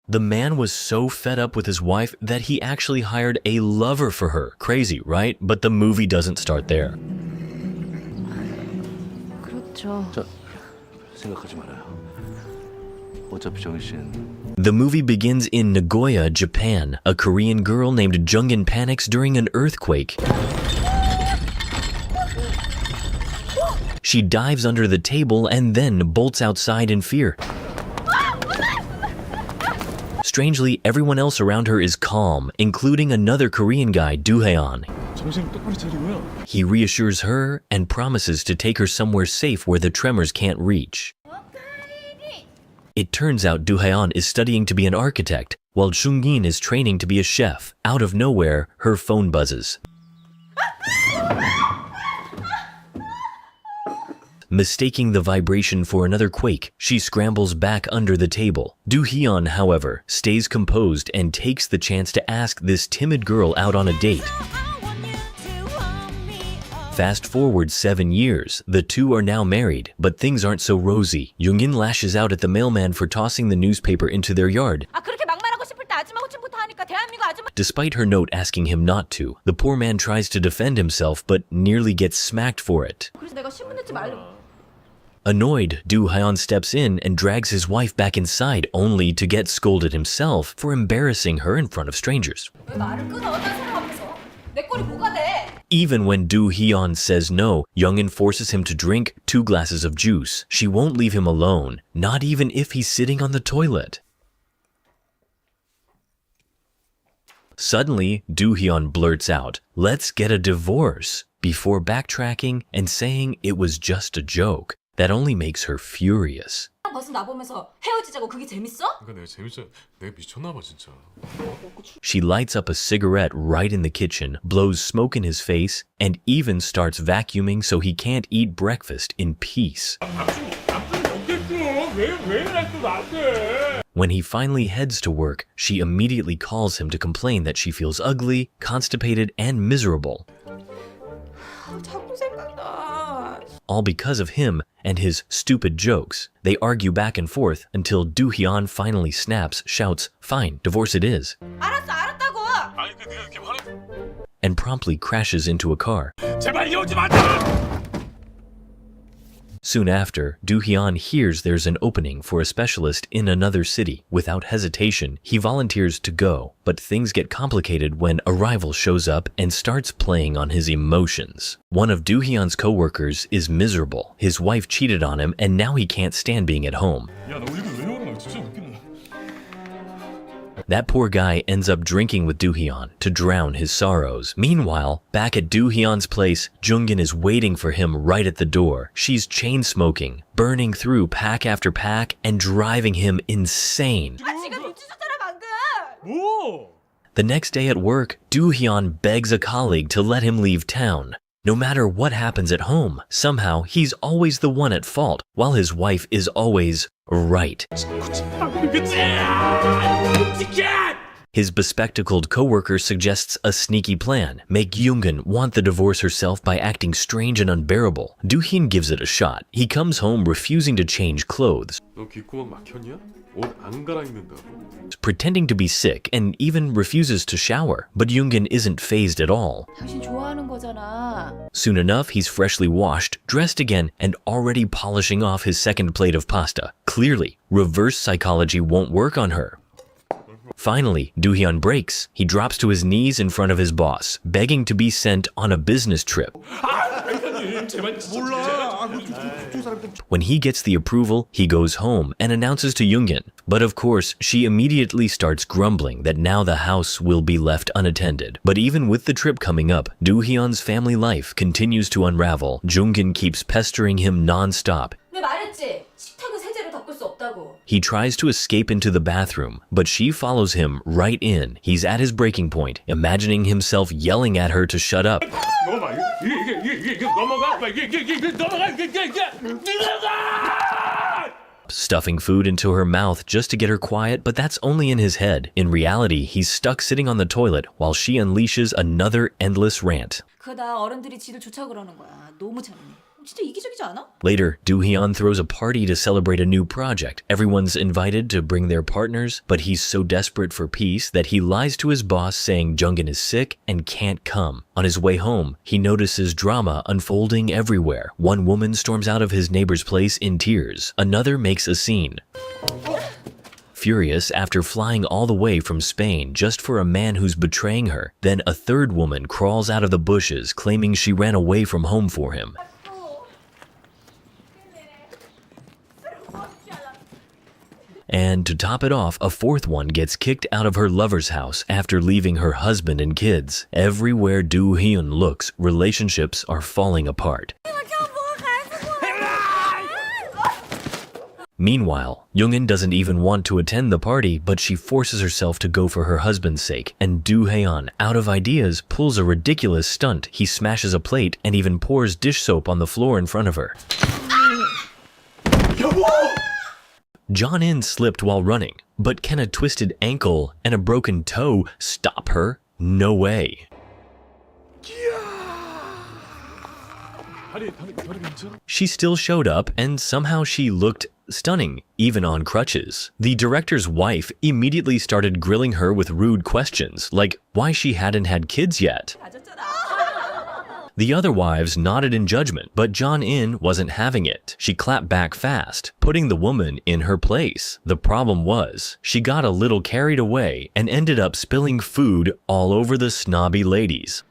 The man was so fed up with his wife that he actually hired a lover for her. Crazy, right? But the movie doesn't start there. The movie begins in Nagoya, Japan. A Korean girl named Jungin panics during an earthquake. She dives under the table and then bolts outside in fear. Strangely, everyone else around her is calm, including another Korean guy, Do-heon. He reassures her and promises to take her somewhere safe where the tremors can't reach. It turns out Do-heon is studying to be an architect, while Jungin is training to be a chef. Out of nowhere, her phone buzzes. Mistaking the vibration for another quake, she scrambles back under the table. Do-heon, however, stays composed and takes the chance to ask this timid girl out on a date. Fast forward 7 years, the two are now married, but things aren't so rosy. Jungin lashes out at the mailman for tossing the newspaper into their yard. Despite her note asking him not to, the poor man tries to defend himself but nearly gets smacked for it. Annoyed, Do-heon steps in and drags his wife back inside, only to get scolded himself for embarrassing her in front of strangers. Even when Do-heon says no, Jungin forces him to drink 2 glasses of juice. She won't leave him alone, not even if he's sitting on the toilet. Suddenly, Do-heon blurts out, "Let's get a divorce," before backtracking and saying it was just a joke. That only makes her furious. She lights up a cigarette right in the kitchen, blows smoke in his face, and even starts vacuuming so he can't eat breakfast in peace. When he finally heads to work, she immediately calls him to complain that she feels ugly, constipated, and miserable. All because of him and his stupid jokes. They argue back and forth until Do-heon finally snaps, shouts, "Fine, divorce it is," and promptly crashes into a car. Soon after, Do-heon hears there's an opening for a specialist in another city. Without hesitation, he volunteers to go, but things get complicated when a rival shows up and starts playing on his emotions. One of Do-heon's co-workers is miserable. His wife cheated on him and now he can't stand being at home. That poor guy ends up drinking with Do-heon to drown his sorrows. Meanwhile, back at Do-heon's place, Jungin is waiting for him right at the door. She's chain smoking, burning through pack after pack, and driving him insane. The next day at work, Do-heon begs a colleague to let him leave town. No matter what happens at home, somehow he's always the one at fault, while his wife is always right. His bespectacled coworker suggests a sneaky plan, make Jungin want the divorce herself by acting strange and unbearable. Do-heon gives it a shot. He comes home refusing to change clothes, pretending to be sick, and even refuses to shower. But Jungin isn't fazed at all. Soon enough, he's freshly washed, dressed again, and already polishing off his second plate of pasta. Clearly, reverse psychology won't work on her. Finally, Do-heon breaks. He drops to his knees in front of his boss, begging to be sent on a business trip. When he gets the approval, he goes home and announces to Jungin. But of course, she immediately starts grumbling that now the house will be left unattended. But even with the trip coming up, Do-heon's family life continues to unravel. Jungin keeps pestering him non-stop. He tries to escape into the bathroom, but she follows him right in. He's at his breaking point, imagining himself yelling at her to shut up, stuffing food into her mouth just to get her quiet, but that's only in his head. In reality, he's stuck sitting on the toilet while she unleashes another endless rant. 진짜 이기적이지 않아? Later, Do-hyun throws a party to celebrate a new project. Everyone's invited to bring their partners, but he's so desperate for peace that he lies to his boss saying Jungin is sick and can't come. On his way home, he notices drama unfolding everywhere. One woman storms out of his neighbor's place in tears. Another makes a scene. Furious after flying all the way from Spain just for a man who's betraying her. Then a third woman crawls out of the bushes claiming she ran away from home for him. And to top it off, a fourth one gets kicked out of her lover's house after leaving her husband and kids. Everywhere Do-hyun looks, relationships are falling apart. Meanwhile, Youngin doesn't even want to attend the party, but she forces herself to go for her husband's sake. And Do-hyun, out of ideas, pulls a ridiculous stunt. He smashes a plate and even pours dish soap on the floor in front of her. John-in slipped while running, but can a twisted ankle and a broken toe stop her? No way. She still showed up, and somehow she looked stunning, even on crutches. The director's wife immediately started grilling her with rude questions, like why she hadn't had kids yet. The other wives nodded in judgment, but John-in wasn't having it. She clapped back fast, putting the woman in her place. The problem was, she got a little carried away and ended up spilling food all over the snobby ladies.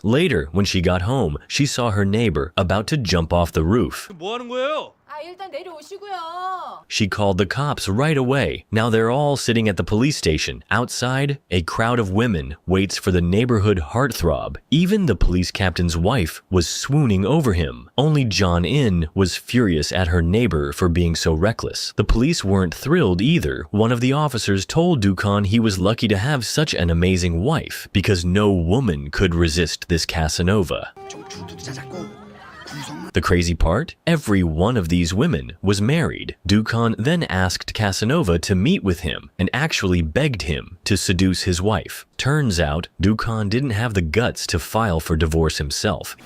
Later, when she got home, she saw her neighbor about to jump off the roof. 일단 내려오시고요. She called the cops right away. Now they're all sitting at the police station. Outside, a crowd of women waits for the neighborhood heartthrob. Even the police captain's wife was swooning over him. Only John-in was furious at her neighbor for being so reckless. The police weren't thrilled either. One of the officers told Do-hyun he was lucky to have such an amazing wife because no woman could resist this Casanova. The crazy part? Every one of these women was married. Do-hyun then asked Casanova to meet with him and actually begged him to seduce his wife. Turns out, Do-hyun didn't have the guts to file for divorce himself.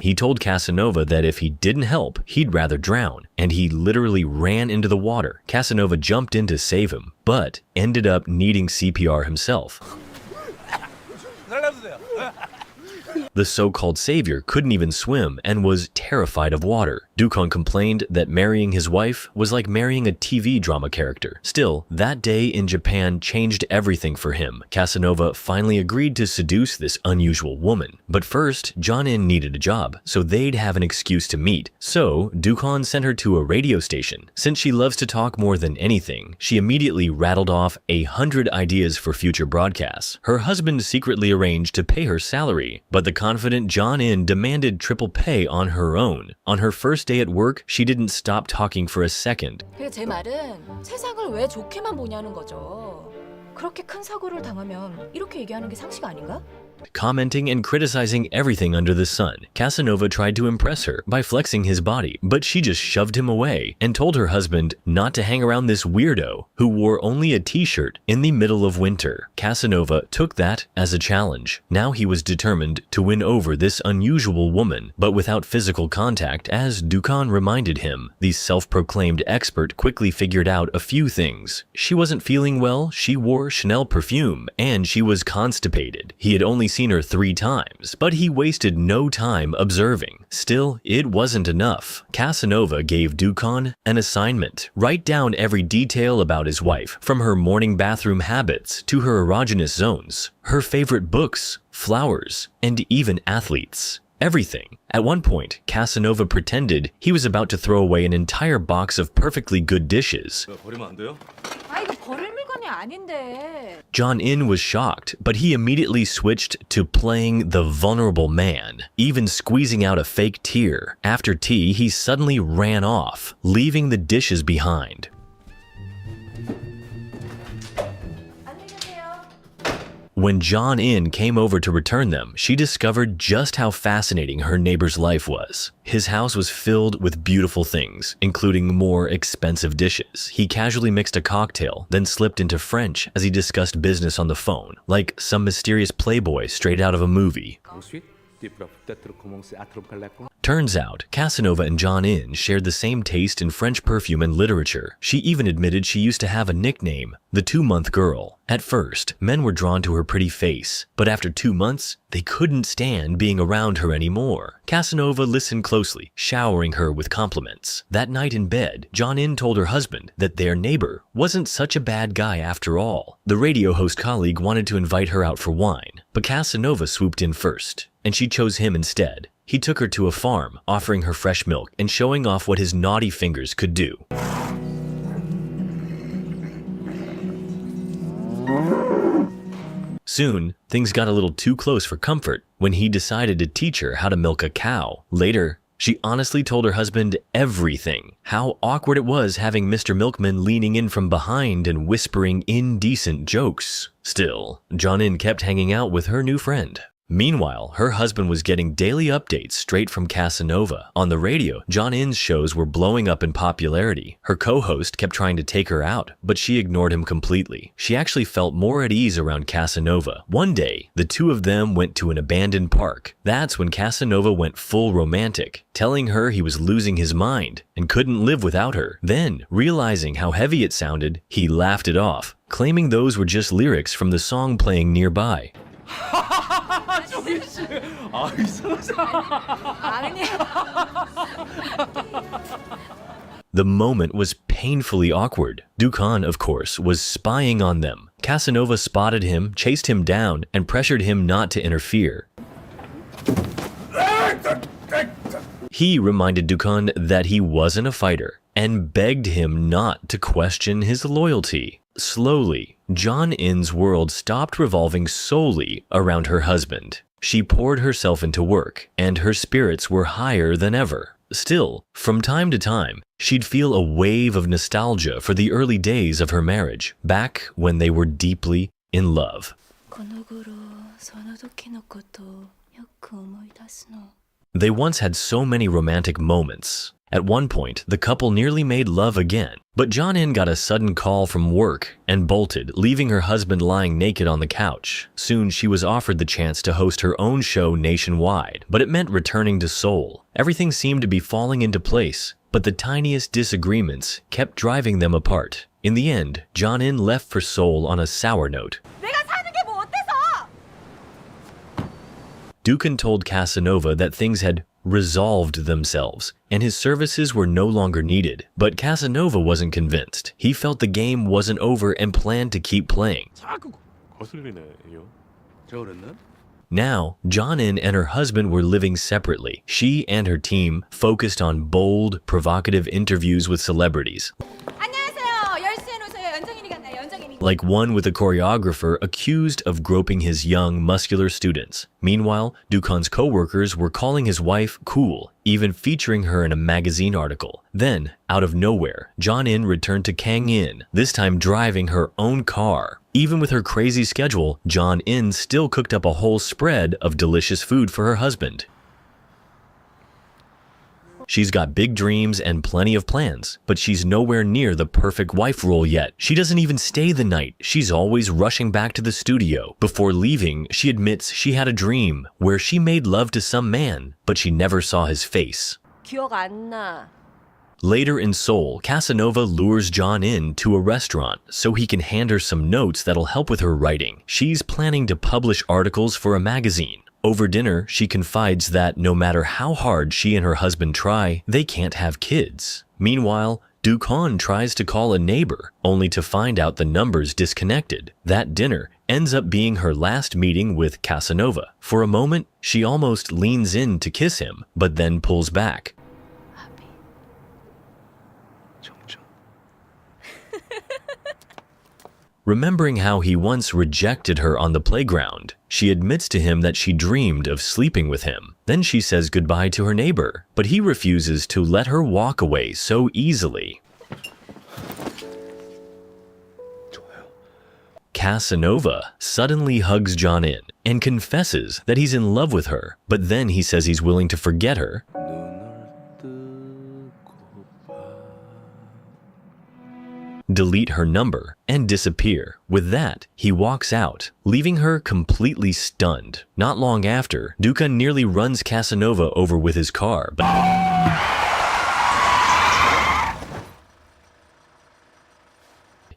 He told Casanova that if he didn't help, he'd rather drown, and he literally ran into the water. Casanova jumped in to save him, but ended up needing CPR himself. The so-called savior couldn't even swim and was terrified of water. Do-hyun complained that marrying his wife was like marrying a TV drama character. Still, that day in Japan changed everything for him. Casanova finally agreed to seduce this unusual woman. But first, John-in needed a job, so they'd have an excuse to meet. So, Do-hyun sent her to a radio station. Since she loves to talk more than anything, she immediately rattled off 100 ideas for future broadcasts. Her husband secretly arranged to pay her salary, but the confident John-in demanded triple pay on her own. On her first day at work, she didn't stop talking for a second. 제 말은 세상을 왜 좋게만 보냐는 거죠. 그렇게 큰 사고를 당하면 이렇게 얘기하는 게 상식 아닌가? Commenting and criticizing everything under the sun, Casanova tried to impress her by flexing his body, but she just shoved him away and told her husband not to hang around this weirdo who wore only a t-shirt in the middle of winter. Casanova took that as a challenge. Now he was determined to win over this unusual woman, but without physical contact, as Do-hyun reminded him. The self-proclaimed expert quickly figured out a few things. She wasn't feeling well, she wore Chanel perfume, and she was constipated. He had only seen her 3 times, but he wasted no time observing. Still, it wasn't enough. Casanova gave Do-hyun an assignment. Write down every detail about his wife, from her morning bathroom habits to her erogenous zones, her favorite books, flowers, and even athletes. Everything. At one point, Casanova pretended he was about to throw away an entire box of perfectly good dishes. John-in was shocked, but he immediately switched to playing the vulnerable man, even squeezing out a fake tear. After tea, he suddenly ran off, leaving the dishes behind. When John In came over to return them, she discovered just how fascinating her neighbor's life was. His house was filled with beautiful things, including more expensive dishes. He casually mixed a cocktail, then slipped into French as he discussed business on the phone, like some mysterious playboy straight out of a movie. Turns out, Casanova and John In shared the same taste in French perfume and literature. She even admitted she used to have a nickname, the 2-month girl. At first, men were drawn to her pretty face, but after 2 months, they couldn't stand being around her anymore. Casanova listened closely, showering her with compliments. That night in bed, John In told her husband that their neighbor wasn't such a bad guy after all. The radio host colleague wanted to invite her out for wine, but Casanova swooped in first, and she chose him instead. He took her to a farm, offering her fresh milk and showing off what his naughty fingers could do. Soon, things got a little too close for comfort when he decided to teach her how to milk a cow. Later, she honestly told her husband everything. How awkward it was having Mr. Milkman leaning in from behind and whispering indecent jokes. Still, John In kept hanging out with her new friend. Meanwhile, her husband was getting daily updates straight from Casanova. On the radio, John In's shows were blowing up in popularity. Her co-host kept trying to take her out, but she ignored him completely. She actually felt more at ease around Casanova. One day, the two of them went to an abandoned park. That's when Casanova went full romantic, telling her he was losing his mind and couldn't live without her. Then, realizing how heavy it sounded, he laughed it off, claiming those were just lyrics from the song playing nearby. The moment was painfully awkward. Dukan, of course, was spying on them. Casanova spotted him, chased him down, and pressured him not to interfere. He reminded Dukan that he wasn't a fighter and begged him not to question his loyalty. Slowly, John In's world stopped revolving solely around her husband. She poured herself into work, and her spirits were higher than ever. Still, from time to time, she'd feel a wave of nostalgia for the early days of her marriage, back when they were deeply in love. They once had so many romantic moments. At one point, the couple nearly made love again, but John In got a sudden call from work and bolted, leaving her husband lying naked on the couch. Soon, she was offered the chance to host her own show nationwide, but it meant returning to Seoul. Everything seemed to be falling into place, but the tiniest disagreements kept driving them apart. In the end, John In left for Seoul on a sour note. Dukan told Casanova that things had resolved themselves, and his services were no longer needed. But Casanova wasn't convinced. He felt the game wasn't over and planned to keep playing. Now, John In and her husband were living separately. She and her team focused on bold, provocative interviews with celebrities, like one with a choreographer accused of groping his young, muscular students. Meanwhile, Dukan's co-workers were calling his wife cool, even featuring her in a magazine article. Then, out of nowhere, John In returned to Kangin, this time driving her own car. Even with her crazy schedule, John In still cooked up a whole spread of delicious food for her husband. She's got big dreams and plenty of plans, but she's nowhere near the perfect wife role yet. She doesn't even stay the night. She's always rushing back to the studio. Before leaving, she admits she had a dream where she made love to some man, but she never saw his face. Later in Seoul, Casanova lures John In to a restaurant so he can hand her some notes that'll help with her writing. She's planning to publish articles for a magazine. Over dinner, she confides that no matter how hard she and her husband try, they can't have kids. Meanwhile, Dukan tries to call a neighbor, only to find out the number's disconnected. That dinner ends up being her last meeting with Casanova. For a moment, she almost leans in to kiss him, but then pulls back. Remembering how he once rejected her on the playground, she admits to him that she dreamed of sleeping with him. Then she says goodbye to her neighbor, but he refuses to let her walk away so easily. Casanova suddenly hugs John In and confesses that he's in love with her, but then he says he's willing to forget her. Delete her number, and disappear. With that, he walks out, leaving her completely stunned. Not long after, Dukan nearly runs Casanova over with his car, but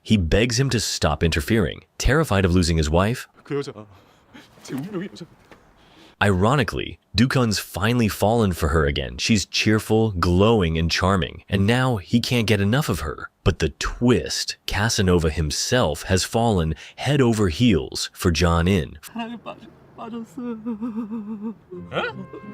he begs him to stop interfering, terrified of losing his wife. Ironically, Dukan's finally fallen for her again. She's cheerful, glowing, and charming, and now he can't get enough of her. But the twist, Casanova himself has fallen head over heels for John In.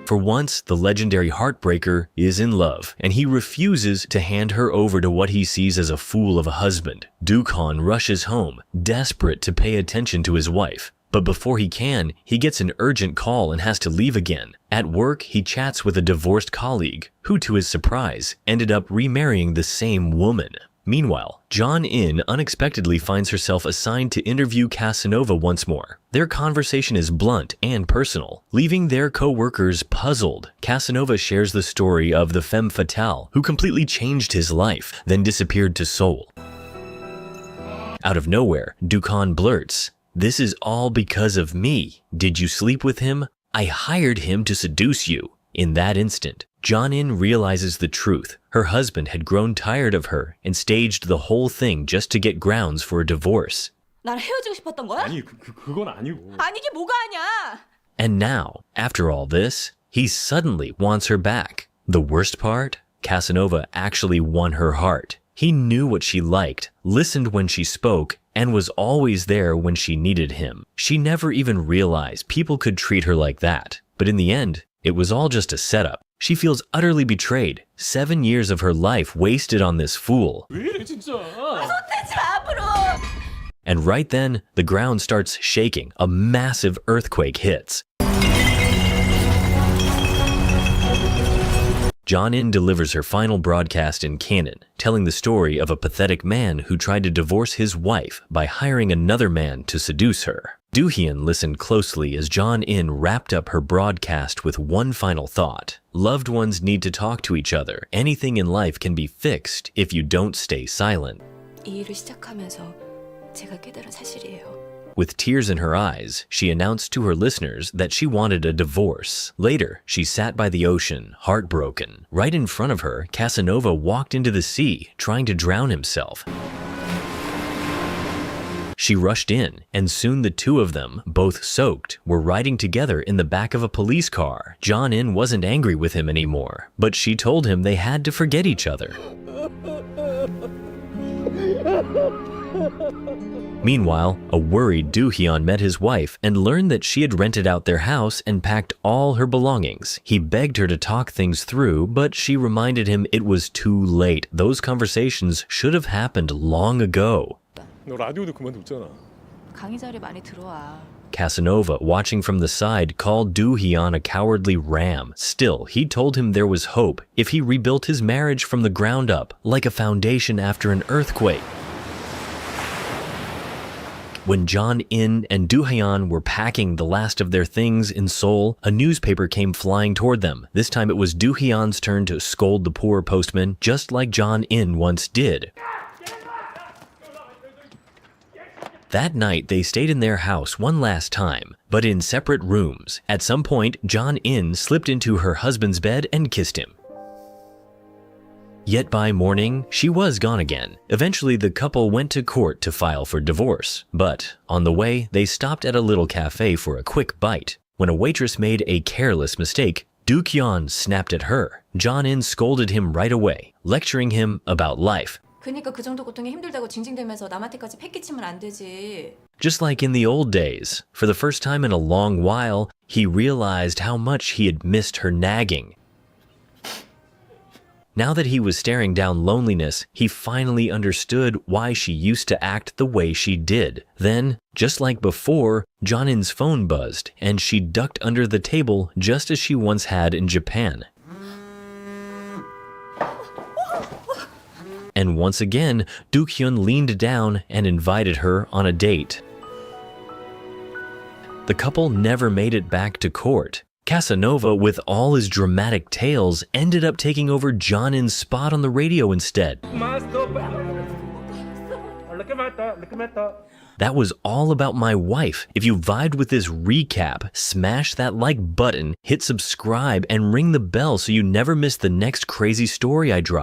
For once, the legendary heartbreaker is in love, and he refuses to hand her over to what he sees as a fool of a husband. Dukan rushes home, desperate to pay attention to his wife. But before he can, he gets an urgent call and has to leave again. At work, he chats with a divorced colleague, who to his surprise, ended up remarrying the same woman. Meanwhile, John In unexpectedly finds herself assigned to interview Casanova once more. Their conversation is blunt and personal, leaving their co-workers puzzled. Casanova shares the story of the femme fatale who completely changed his life, then disappeared to Seoul. Out of nowhere, Dukan blurts, "This is all because of me. Did you sleep with him? I hired him to seduce you." In that instant, John In realizes the truth. Her husband had grown tired of her and staged the whole thing just to get grounds for a divorce. 나랑 헤어지고 싶었던 거야? 그건 아니고. 아니게 뭐가 아니야? And now, after all this, he suddenly wants her back. The worst part? Casanova actually won her heart. He knew what she liked, listened when she spoke, and was always there when she needed him. She never even realized people could treat her like that. But in the end, it was all just a setup. She feels utterly betrayed. 7 years of her life wasted on this fool. 왜 이래 진짜? 손대지 마, 앞으로! And right then, the ground starts shaking. A massive earthquake hits. John In delivers her final broadcast in canon, telling the story of a pathetic man who tried to divorce his wife by hiring another man to seduce her. Do-hyun listened closely as John In wrapped up her broadcast with one final thought. Loved ones need to talk to each other. Anything in life can be fixed if you don't stay silent. 이 일을 시작하면서 제가 깨달은 사실이에요. With tears in her eyes, she announced to her listeners that she wanted a divorce. Later, she sat by the ocean, heartbroken. Right in front of her, Casanova walked into the sea, trying to drown himself. She rushed in, and soon the two of them, both soaked, were riding together in the back of a police car. John In wasn't angry with him anymore, but she told him they had to forget each other. Meanwhile, a worried Do-hyun met his wife and learned that she had rented out their house and packed all her belongings. He begged her to talk things through, but she reminded him it was too late. Those conversations should have happened long ago. 너 라디오도 그만뒀잖아. 강의 자리에 많이 들어와. Casanova, watching from the side, called Do-hyun a cowardly ram. Still, he told him there was hope if he rebuilt his marriage from the ground up, like a foundation after an earthquake. When John In and Do-hyun were packing the last of their things in Seoul, a newspaper came flying toward them. This time it was Do-hyun's turn to scold the poor postman, just like John In once did. That night, they stayed in their house one last time, but in separate rooms. At some point, John In slipped into her husband's bed and kissed him. Yet by morning, she was gone again. Eventually, the couple went to court to file for divorce. But on the way, they stopped at a little cafe for a quick bite. When a waitress made a careless mistake, Do-hyun snapped at her. John In scolded him right away, lecturing him about life. 그러니까 그 정도 고통이 힘들다고 징징대면서 남한테까지 패기치면 안 되지. Just like in the old days, for the first time in a long while, he realized how much he had missed her nagging. Now that he was staring down loneliness, he finally understood why she used to act the way she did. Then, just like before, John In's phone buzzed, and she ducked under the table just as she once had in Japan. And once again, Do-hyun leaned down and invited her on a date. The couple never made it back to court. Casanova, with all his dramatic tales, ended up taking over John-in's spot on the radio instead. That was all about my wife. If you vibed with this recap, smash that like button, hit subscribe, and ring the bell so you never miss the next crazy story I drop.